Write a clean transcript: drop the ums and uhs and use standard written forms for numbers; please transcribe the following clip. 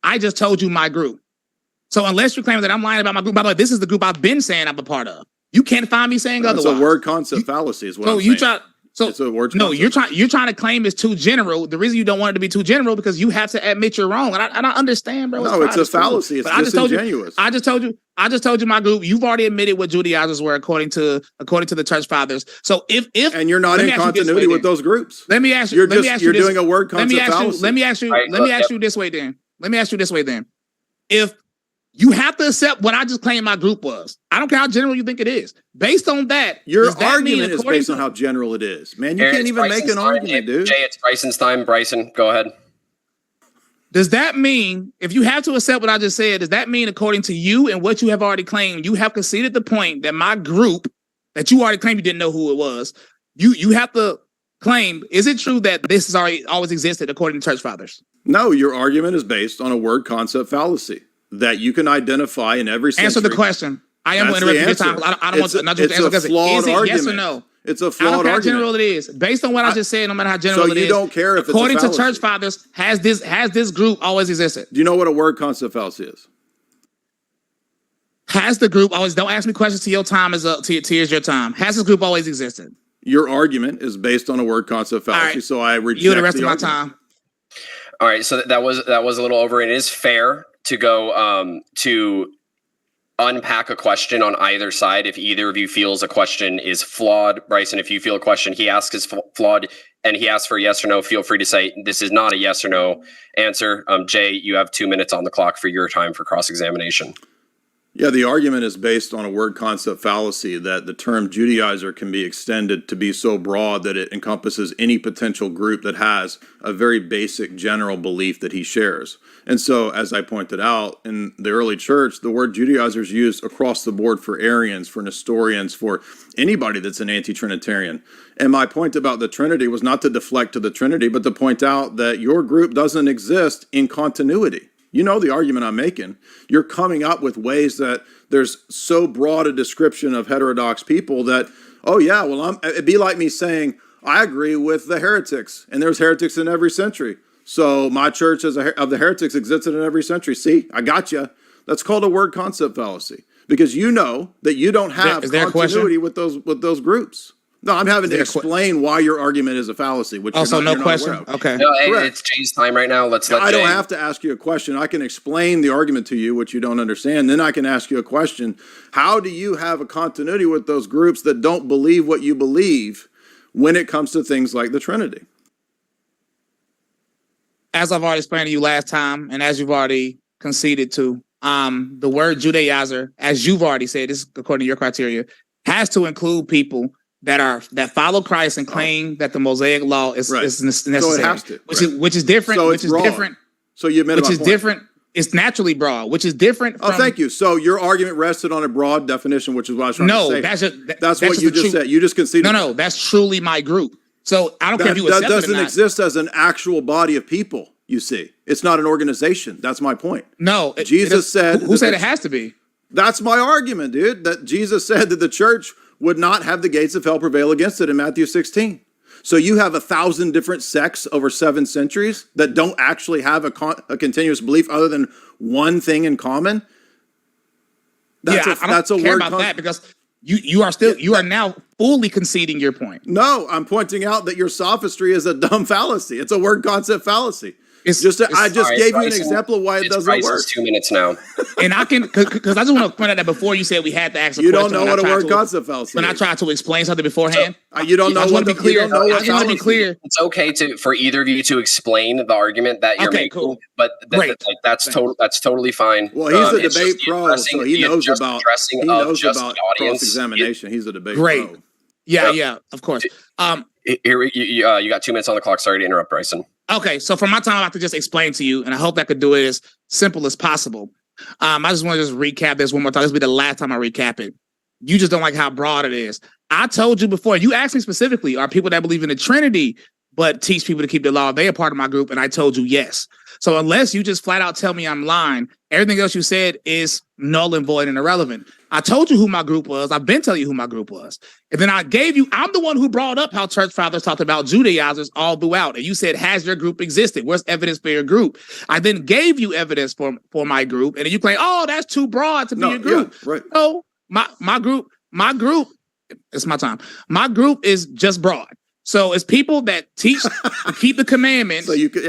I just told you my group. So unless you're claiming that I'm lying about my group, by the way, this is the group I've been saying I'm a part of. You can't find me saying otherwise. It's a word concept fallacy is what I'm saying. It's a word concept. You're trying to claim it's too general. The reason you don't want it to be too general because you have to admit you're wrong. And I understand, bro. No, it's a fallacy. It's disingenuous. I just told you my group. You've already admitted what Judaizers were according to the church fathers. So if and you're not in continuity with those groups. Let me ask you. You're doing a word concept fallacy. Let me ask you this way then. If you have to accept what I just claimed my group was. I don't care how general you think it is. Based on that, your argument is based on how general it is. Man, you can't even make an argument, dude. Jay, it's Bryson's time. Bryson, go ahead. Does that mean, if you have to accept what I just said, does that mean according to you and what you have already claimed, you have conceded the point that my group, that you already claimed you didn't know who it was, you have to claim, is it true that this has always existed according to church fathers? No, your argument is based on a word concept fallacy that you can identify in every century. Answer the question. I am going to interrupt your time. I don't want to answer the question. Is it yes or no? It's a flawed argument. I don't care how general it is. Based on what I just said, no matter how general it is. So you don't care if it's a fallacy. According to church fathers, has this group always existed? Do you know what a word concept fallacy is? Has the group always, don't ask me questions till your time is up, here's your time. Has this group always existed? Your argument is based on a word concept fallacy, so I reject you the rest of my time. All right, so that was a little over. It is fair to go to unpack a question on either side if either of you feels a question is flawed. Bryson, if you feel a question he asks is flawed and he asks for a yes or no, feel free to say this is not a yes or no answer. Jay, you have 2 minutes on the clock for your time for cross-examination. Yeah, the argument is based on a word concept fallacy that the term Judaizer can be extended to be so broad that it encompasses any potential group that has a very basic general belief that he shares. And so, as I pointed out, in the early church, the word Judaizer is used across the board for Arians, for Nestorians, for anybody that's an anti-Trinitarian. And my point about the Trinity was not to deflect to the Trinity, but to point out that your group doesn't exist in continuity. You know the argument I'm making. You're coming up with ways that there's so broad a description of heterodox people that, oh yeah, well, it'd be like me saying, I agree with the heretics, and there's heretics in every century. So my church of the heretics existed in every century. See, I got you. That's called a word concept fallacy because you know that you don't have continuity with those groups. No, I'm having to explain why your argument is a fallacy. Which also, no question. Okay. No, it's Jay's time right now. Let's let Jay. I don't have to ask you a question. I can explain the argument to you, which you don't understand. Then I can ask you a question. How do you have a continuity with those groups that don't believe what you believe when it comes to things like the Trinity? As I've already explained to you last time, and as you've already conceded to, the word Judaizer, as you've already said, this is according to your criteria, has to include people that follow Christ and claim that the Mosaic law is necessary. So it has to, which is different. So which is different. So you admit which is different. It's naturally broad, which is different. Oh, thank you. So your argument rested on a broad definition, which is what I was trying to say. That's what you just said. You just conceded. No, that's truly my group. So I don't care if you accept it or not. That doesn't exist as an actual body of people. You see, it's not an organization. That's my point. No, Jesus said. Who said it has to be? That's my argument, dude. That Jesus said that the church would not have the gates of hell prevail against it in Matthew 16. So you have 1,000 different sects over 7 centuries that don't actually have a continuous belief other than one thing in common. That's a word about that because you are now fully conceding your point. No, I'm pointing out that your sophistry is a dumb fallacy. It's a word concept fallacy. I just gave you an example of why it doesn't work. 2 minutes now. And I can, because I just want to point out that before you said we had to ask a question. You don't know what a word concept fallacy is. When I tried to explain something beforehand. You don't know what the clear. I just want to be clear. It's okay for either of you to explain the argument that you're making. Cool. But that's totally fine. Well, he's a debate pro, so he knows about cross-examination. He's a debate pro. Yeah, of course. Here, you got 2 minutes on the clock. Sorry to interrupt, Bryson. Okay, so for my time, I have to just explain to you, and I hope I could do it as simple as possible. I just want to just recap this one more time. This will be the last time I recap it. You just don't like how broad it is. I told you before, you asked me specifically, are people that believe in the Trinity but teach people to keep the law, they are part of my group. And I told you yes. So unless you just flat out tell me I'm lying, everything else you said is null and void and irrelevant. I told you who my group was. I've been telling you who my group was. And then I'm the one who brought up how church fathers talked about Judaizers all throughout. And you said, has your group existed? Where's evidence for your group? I then gave you evidence for my group. And then you claim, oh, that's too broad to be a group. Yeah, right. No, my group, it's my time. My group is just broad. So it's people that teach to keep the commandments. So you could